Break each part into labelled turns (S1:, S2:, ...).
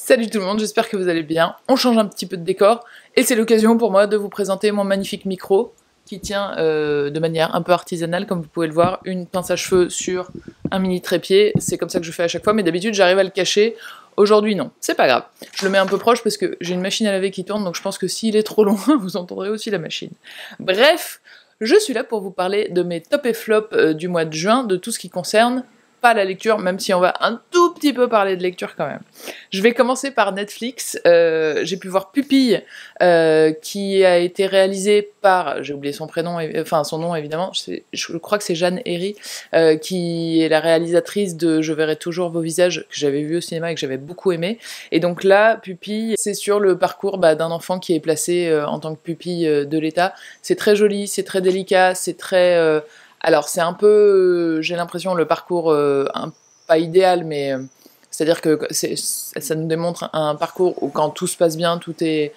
S1: Salut tout le monde, j'espère que vous allez bien. On change un petit peu de décor et c'est l'occasion pour moi de vous présenter mon magnifique micro qui tient de manière un peu artisanale, comme vous pouvez le voir, une pince à cheveux sur un mini trépied. C'est comme ça que je fais à chaque fois, mais d'habitude j'arrive à le cacher. Aujourd'hui non, c'est pas grave. Je le mets un peu proche parce que j'ai une machine à laver qui tourne, donc je pense que s'il est trop loin, vous entendrez aussi la machine. Bref, je suis là pour vous parler de mes top et flop du mois de juin, de tout ce qui concerne pas la lecture, même si on va un tout petit peu parler de lecture quand même. Je vais commencer par Netflix. J'ai pu voir Pupille, qui a été réalisé par, j'ai oublié son prénom, enfin son nom évidemment, je crois que c'est Jeanne Herry, qui est la réalisatrice de Je verrai toujours vos visages, que j'avais vu au cinéma et que j'avais beaucoup aimé. Et donc là, Pupille, c'est sur le parcours d'un enfant qui est placé en tant que pupille de l'État. C'est très joli, c'est très délicat, c'est très... Alors c'est un peu, j'ai l'impression, le parcours pas idéal, mais c'est-à-dire que ça nous démontre un parcours où quand tout se passe bien, tout est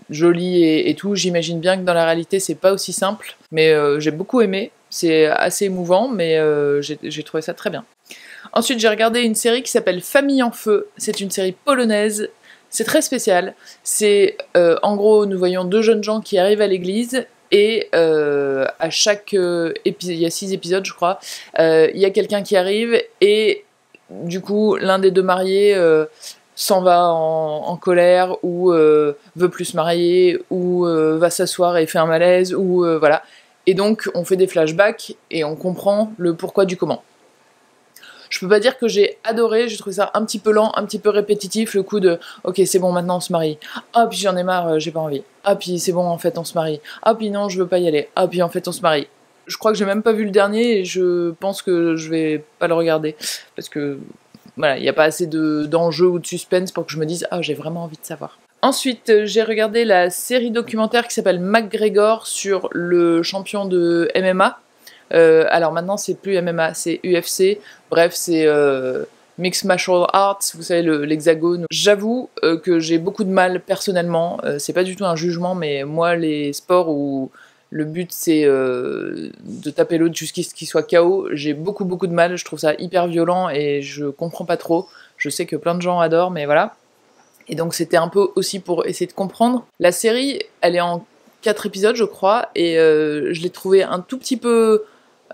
S1: joli et tout. J'imagine bien que dans la réalité c'est pas aussi simple, mais j'ai beaucoup aimé. C'est assez émouvant, mais j'ai trouvé ça très bien. Ensuite j'ai regardé une série qui s'appelle Famille en feu. C'est une série polonaise. C'est très spécial. C'est en gros, nous voyons deux jeunes gens qui arrivent à l'église. Et à chaque épisode, il y a 6 épisodes je crois, il y a quelqu'un qui arrive et du coup l'un des deux mariés s'en va en colère ou veut plus se marier ou va s'asseoir et fait un malaise ou voilà. Et donc on fait des flashbacks et on comprend le pourquoi du comment. Je peux pas dire que j'ai adoré, j'ai trouvé ça un petit peu lent, un petit peu répétitif, le coup de « Ok, c'est bon, maintenant on se marie. Ah, puis j'en ai marre, j'ai pas envie. Ah, puis c'est bon, en fait, on se marie. Ah, puis non, je veux pas y aller. Ah, puis en fait, on se marie. » Je crois que j'ai même pas vu le dernier et je pense que je vais pas le regarder. Parce que, voilà, il y a pas assez d'enjeux ou de suspense pour que je me dise « Ah, j'ai vraiment envie de savoir. » Ensuite, j'ai regardé la série documentaire qui s'appelle McGregor sur le champion de MMA. Alors maintenant c'est plus MMA, c'est UFC, bref c'est Mixed Martial Arts, vous savez l'hexagone. J'avoue que j'ai beaucoup de mal personnellement, c'est pas du tout un jugement, mais moi les sports où le but c'est de taper l'autre jusqu'à ce qu'il soit KO, j'ai beaucoup de mal, je trouve ça hyper violent et je comprends pas trop. Je sais que plein de gens adorent, mais voilà. Et donc c'était un peu aussi pour essayer de comprendre. La série, elle est en 4 épisodes je crois, et je l'ai trouvée un tout petit peu...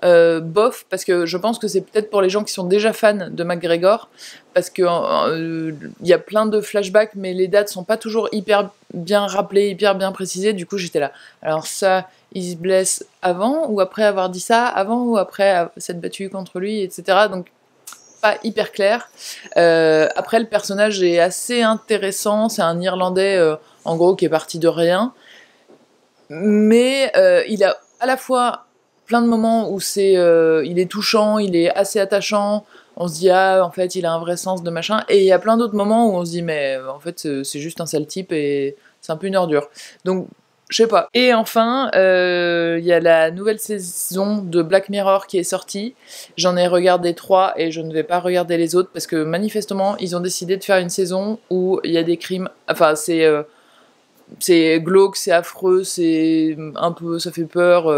S1: bof, parce que je pense que c'est peut-être pour les gens qui sont déjà fans de McGregor, parce que y a plein de flashbacks, mais les dates sont pas toujours hyper bien rappelées, hyper bien précisées, du coup j'étais là. Alors ça, il se blesse avant ou après avoir dit ça, avant ou après s'être battu contre lui, etc. Donc pas hyper clair. Après le personnage est assez intéressant, c'est un Irlandais en gros qui est parti de rien, mais il a à la fois plein de moments où il est touchant, il est assez attachant, on se dit ah en fait il a un vrai sens de machin, et il y a plein d'autres moments où on se dit mais en fait c'est juste un sale type et c'est un peu une ordure. Donc je sais pas. Et enfin il y a la nouvelle saison de Black Mirror qui est sortie. J'en ai regardé 3 et je ne vais pas regarder les autres parce que manifestement ils ont décidé de faire une saison où il y a des crimes, enfin c'est glauque, c'est affreux, c'est un peu, ça fait peur,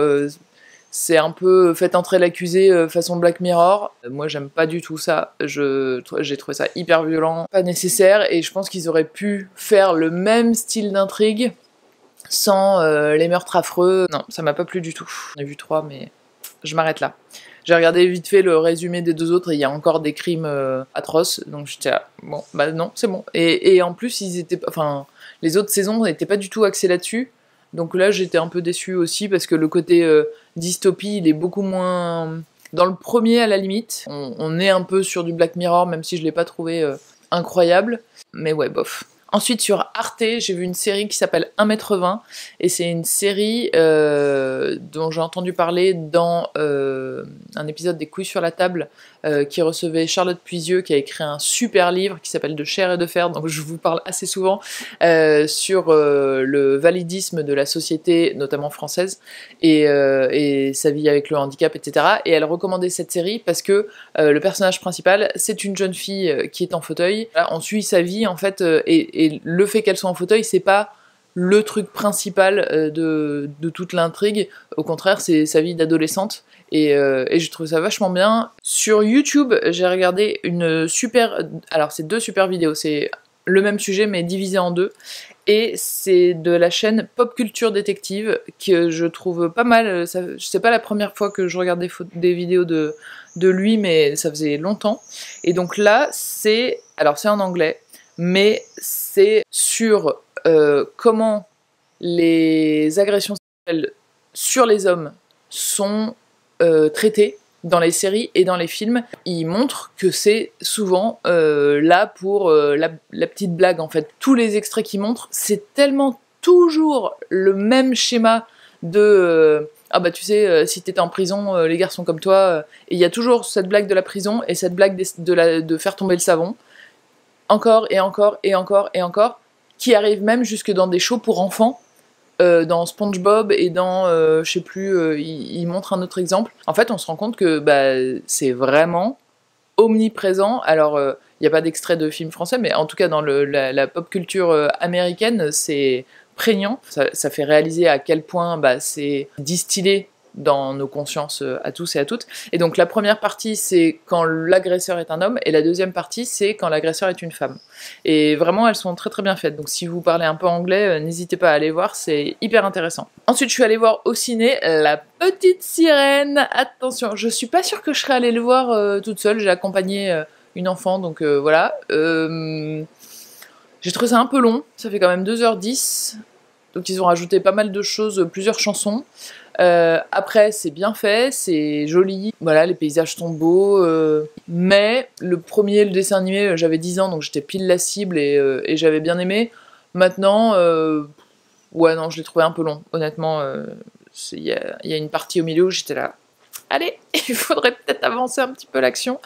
S1: c'est un peu faites entrer l'accusé façon Black Mirror. Moi j'aime pas du tout ça, j'ai trouvé ça hyper violent, pas nécessaire, et je pense qu'ils auraient pu faire le même style d'intrigue sans les meurtres affreux. Non, ça m'a pas plu du tout. J'en ai vu 3 mais je m'arrête là. J'ai regardé vite fait le résumé des 2 autres et il y a encore des crimes atroces, donc j'étais là, bon bah non c'est bon. Et en plus les autres saisons n'étaient pas du tout axées là-dessus. Donc là, j'étais un peu déçue aussi, parce que le côté dystopie, il est beaucoup moins... Dans le premier, à la limite, on est un peu sur du Black Mirror, même si je l'ai pas trouvé incroyable. Mais ouais, bof. Ensuite, sur Arte, j'ai vu une série qui s'appelle 1m20, et c'est une série dont j'ai entendu parler dans un épisode des Couilles sur la table, qui recevait Charlotte Puisieux, qui a écrit un super livre qui s'appelle De chair et de fer, donc je vous parle assez souvent, sur le validisme de la société, notamment française, et sa vie avec le handicap, etc. Et elle recommandait cette série parce que le personnage principal, c'est une jeune fille qui est en fauteuil. Là, on suit sa vie, en fait, et le fait qu'elle soit en fauteuil, c'est pas le truc principal de toute l'intrigue, au contraire, c'est sa vie d'adolescente. Et je trouve ça vachement bien. Sur YouTube, j'ai regardé une super... Alors, c'est 2 super vidéos. C'est le même sujet mais divisé en deux. Et c'est de la chaîne Pop Culture Détective que je trouve pas mal. C'est pas la première fois que je regarde des vidéos de lui, mais ça faisait longtemps. Et donc là, alors c'est en anglais, mais c'est sur comment les agressions sexuelles sur les hommes sont traitées dans les séries et dans les films. Il montre que c'est souvent là pour la petite blague, en fait. Tous les extraits qu'il montre, c'est tellement toujours le même schéma de ah bah tu sais, si t'étais en prison, les garçons comme toi, et il y a toujours cette blague de la prison et cette blague de faire tomber le savon, encore et encore et encore et encore, qui arrive même jusque dans des shows pour enfants, dans SpongeBob et dans, je sais plus, il montre un autre exemple. En fait, on se rend compte que c'est vraiment omniprésent. Alors, il n'y a pas d'extrait de film français, mais en tout cas, dans la pop culture américaine, c'est prégnant. Ça fait réaliser à quel point c'est distillé dans nos consciences à tous et à toutes. Et donc la première partie, c'est quand l'agresseur est un homme, et la deuxième partie, c'est quand l'agresseur est une femme. Et vraiment, elles sont très très bien faites. Donc si vous parlez un peu anglais, n'hésitez pas à aller voir, c'est hyper intéressant. Ensuite, je suis allée voir au ciné La Petite Sirène. Attention, je suis pas sûre que je serais allée le voir toute seule, j'ai accompagné une enfant, donc voilà. J'ai trouvé ça un peu long, ça fait quand même 2h10, donc ils ont rajouté pas mal de choses, plusieurs chansons. Après, c'est bien fait, c'est joli, voilà, les paysages sont beaux, mais le dessin animé, j'avais 10 ans, donc j'étais pile la cible et j'avais bien aimé. Maintenant, ouais, non, je l'ai trouvé un peu long, honnêtement. Il y a une partie au milieu où j'étais là, allez, il faudrait peut-être avancer un petit peu l'action.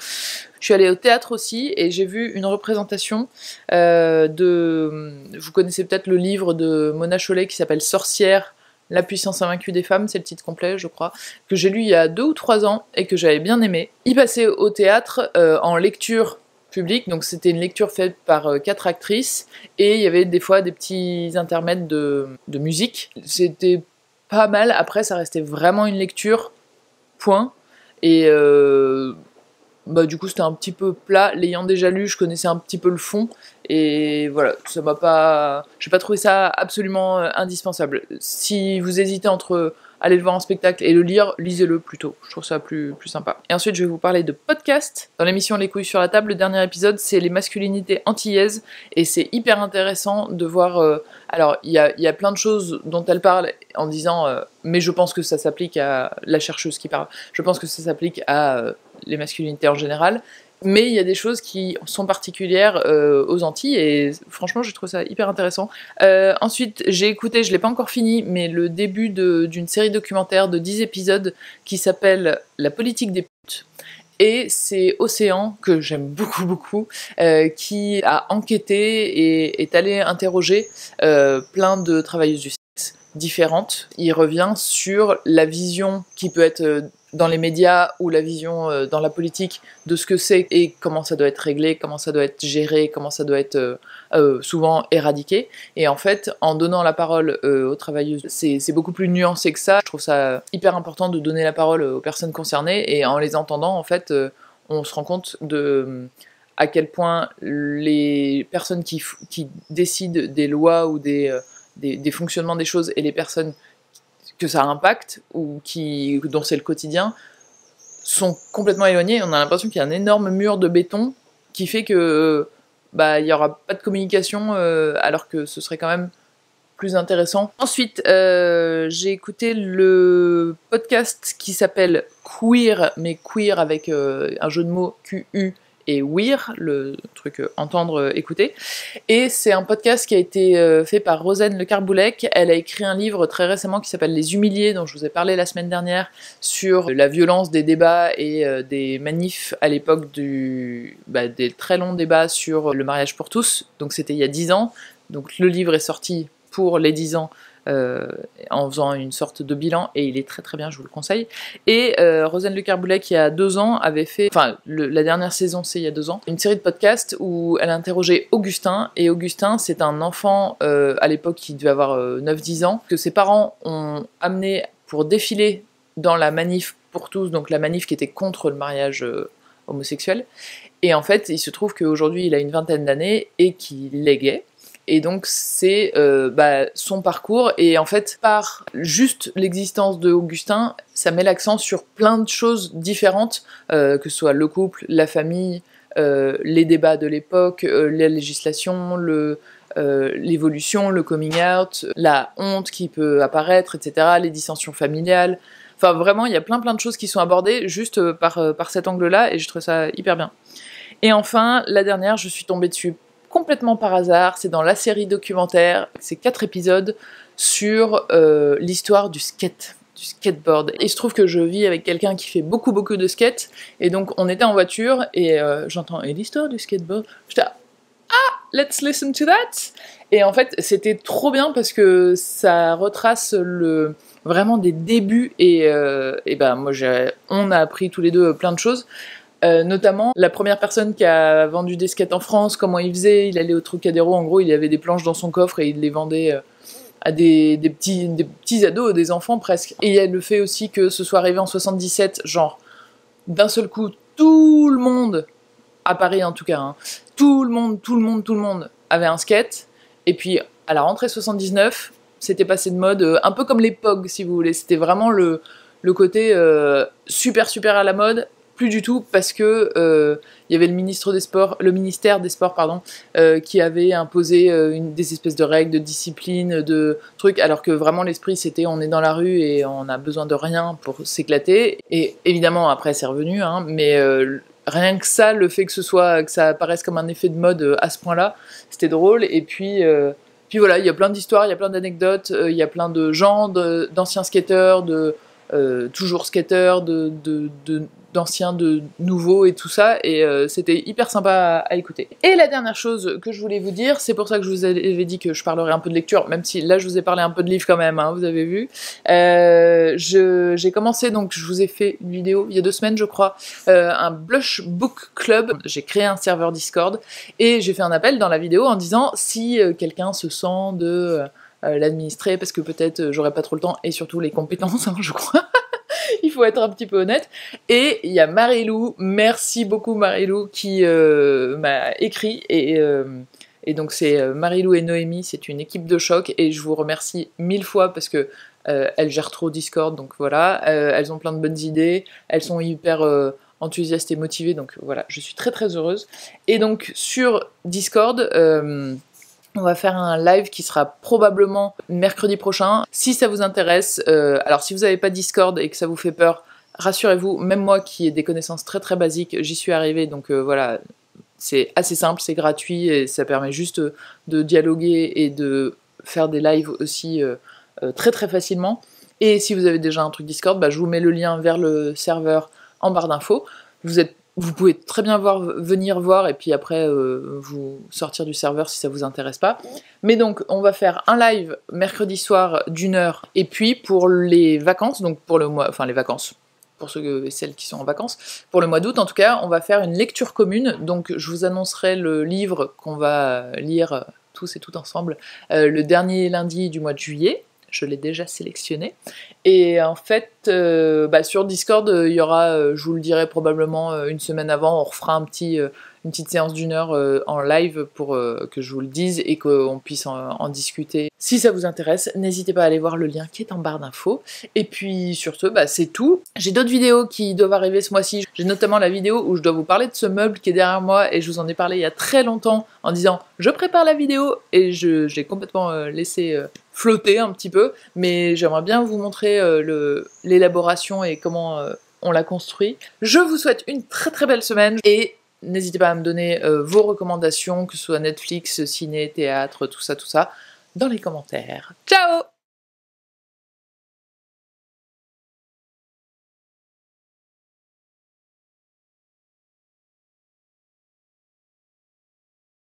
S1: Je suis allée au théâtre aussi et j'ai vu une représentation vous connaissez peut-être le livre de Mona Chollet qui s'appelle Sorcière, la puissance invaincue des femmes, c'est le titre complet, je crois, que j'ai lu il y a 2 ou 3 ans et que j'avais bien aimé. Il passait au théâtre en lecture publique, donc c'était une lecture faite par 4 actrices et il y avait des fois des petits intermèdes de musique. C'était pas mal, après ça restait vraiment une lecture, point. Et du coup c'était un petit peu plat, l'ayant déjà lu je connaissais un petit peu le fond et voilà, ça m'a pas, j'ai pas trouvé ça absolument indispensable. Si vous hésitez entre aller le voir en spectacle et le lire, lisez-le plutôt, je trouve ça plus sympa. Et ensuite je vais vous parler de podcast. Dans l'émission Les couilles sur la table, le dernier épisode c'est les masculinités antillaises et c'est hyper intéressant de voir, alors il y a plein de choses dont elle parle en disant mais je pense que ça s'applique à la chercheuse qui parle, je pense que ça s'applique à les masculinités en général, mais il y a des choses qui sont particulières aux Antilles et franchement j'ai trouvé ça hyper intéressant. Ensuite j'ai écouté, je l'ai pas encore fini, mais le début d'une série documentaire de 10 épisodes qui s'appelle La politique des putes. Et c'est Océan, que j'aime beaucoup, qui a enquêté et est allé interroger plein de travailleuses du sexe différentes. Il revient sur la vision qui peut être dans les médias ou la vision dans la politique de ce que c'est et comment ça doit être réglé, comment ça doit être géré, comment ça doit être souvent éradiqué. Et en fait, en donnant la parole aux travailleuses, c'est beaucoup plus nuancé que ça. Je trouve ça hyper important de donner la parole aux personnes concernées et en les entendant, en fait, on se rend compte de à quel point les personnes qui décident des lois ou des fonctionnements des choses et les personnes que ça impacte ou dont c'est le quotidien sont complètement éloignés. On a l'impression qu'il y a un énorme mur de béton qui fait que il y aura pas de communication alors que ce serait quand même plus intéressant. Ensuite, j'ai écouté le podcast qui s'appelle Queer, mais queer avec un jeu de mots QU et weir, le truc entendre, écouter. Et c'est un podcast qui a été fait par Rosane Le Carboulec. Elle a écrit un livre très récemment qui s'appelle Les Humiliés, dont je vous ai parlé la semaine dernière, sur la violence des débats et des manifs à l'époque des très longs débats sur le mariage pour tous. Donc c'était il y a 10 ans. Donc le livre est sorti pour les 10 ans en faisant une sorte de bilan et il est très très bien, je vous le conseille. Et Rosane Le Carboulec il y a 2 ans avait fait, la dernière saison c'est il y a 2 ans, une série de podcasts où elle a interrogé Augustin, et Augustin c'est un enfant à l'époque qui devait avoir 9-10 ans, que ses parents ont amené pour défiler dans la manif pour tous, donc la manif qui était contre le mariage homosexuel. Et en fait, il se trouve qu'aujourd'hui, il a une vingtaine d'années et qu'il est gay. Et donc c'est son parcours, et en fait par juste l'existence de Augustin, ça met l'accent sur plein de choses différentes, que ce soit le couple, la famille, les débats de l'époque, la législation, l'évolution, le coming out, la honte qui peut apparaître, etc., les dissensions familiales. Enfin vraiment, il y a plein de choses qui sont abordées juste par cet angle-là, et je trouve ça hyper bien. Et enfin, la dernière, je suis tombée dessus complètement par hasard, c'est dans la série documentaire, c'est 4 épisodes sur l'histoire du skateboard. Et il se trouve que je vis avec quelqu'un qui fait beaucoup de skate, et donc on était en voiture, et j'entends « Et l'histoire du skateboard ?» J'étais « Ah, let's listen to that !» Et en fait, c'était trop bien parce que ça retrace vraiment des débuts, et moi on a appris tous les deux plein de choses. Notamment la première personne qui a vendu des skates en France, comment il faisait, il allait au Trocadéro, en gros il avait des planches dans son coffre et il les vendait à des petits ados, des enfants presque. Et il y a le fait aussi que ce soit arrivé en 77, genre d'un seul coup tout le monde, à Paris en tout cas, hein, tout le monde avait un skate, et puis à la rentrée 79, c'était passé de mode, un peu comme les POG si vous voulez, c'était vraiment le côté super à la mode. Plus du tout, parce que y avait le ministère des Sports, qui avait imposé des espèces de règles, de discipline, de trucs, alors que vraiment l'esprit c'était on est dans la rue et on a besoin de rien pour s'éclater. Et évidemment après c'est revenu, hein, mais rien que ça, le fait que ça apparaisse comme un effet de mode à ce point-là, c'était drôle. Et puis voilà, il y a plein d'histoires, il y a plein d'anecdotes, il y a plein de gens, d'anciens skateurs, toujours skateurs, d'anciens, de nouveaux et tout ça, et c'était hyper sympa à écouter. Et la dernière chose que je voulais vous dire, c'est pour ça que je vous avais dit que je parlerais un peu de lecture, même si là je vous ai parlé un peu de livres quand même, hein, vous avez vu. J'ai commencé, donc je vous ai fait une vidéo il y a 2 semaines je crois, un Blush Book Club. J'ai créé un serveur Discord et j'ai fait un appel dans la vidéo en disant si quelqu'un se sent de l'administrer, parce que peut-être j'aurais pas trop le temps et surtout les compétences, hein, je crois. Il faut être un petit peu honnête. Et il y a Marilou, merci beaucoup Marilou, qui m'a écrit, et donc c'est Marilou et Noémie, c'est une équipe de choc, et je vous remercie 1000 fois parce que elles gèrent trop Discord, donc voilà, elles ont plein de bonnes idées, elles sont hyper enthousiastes et motivées, donc voilà, je suis très heureuse. Et donc sur Discord, on va faire un live qui sera probablement mercredi prochain. Si ça vous intéresse, alors si vous n'avez pas Discord et que ça vous fait peur, rassurez-vous, même moi qui ai des connaissances très basiques, j'y suis arrivée, donc voilà, c'est assez simple, c'est gratuit, et ça permet juste de dialoguer et de faire des lives aussi très facilement. Et si vous avez déjà un truc Discord, je vous mets le lien vers le serveur en barre d'infos. Vous pouvez très bien venir voir, et puis après vous sortir du serveur si ça vous intéresse pas. Mais donc on va faire un live mercredi soir d'1 heure, et puis pour les vacances, donc pour le mois, enfin les vacances, pour ceux et celles qui sont en vacances, pour le mois d'août en tout cas, on va faire une lecture commune. Donc je vous annoncerai le livre qu'on va lire tous et toutes ensemble le dernier lundi du mois de juillet. Je l'ai déjà sélectionné. Et en fait, sur Discord, il y aura, je vous le dirai probablement une semaine avant, on refera une petite séance d'1 heure en live pour que je vous le dise et qu'on puisse en discuter. Si ça vous intéresse, n'hésitez pas à aller voir le lien qui est en barre d'infos. Et puis sur ce, c'est tout. J'ai d'autres vidéos qui doivent arriver ce mois-ci. J'ai notamment la vidéo où je dois vous parler de ce meuble qui est derrière moi, et je vous en ai parlé il y a très longtemps en disant je prépare la vidéo, et j'ai complètement laissé flotter un petit peu, mais j'aimerais bien vous montrer l'élaboration et comment on l'a construit. Je vous souhaite une très belle semaine, et n'hésitez pas à me donner vos recommandations, que ce soit Netflix, ciné, théâtre, tout ça, dans les commentaires. Ciao!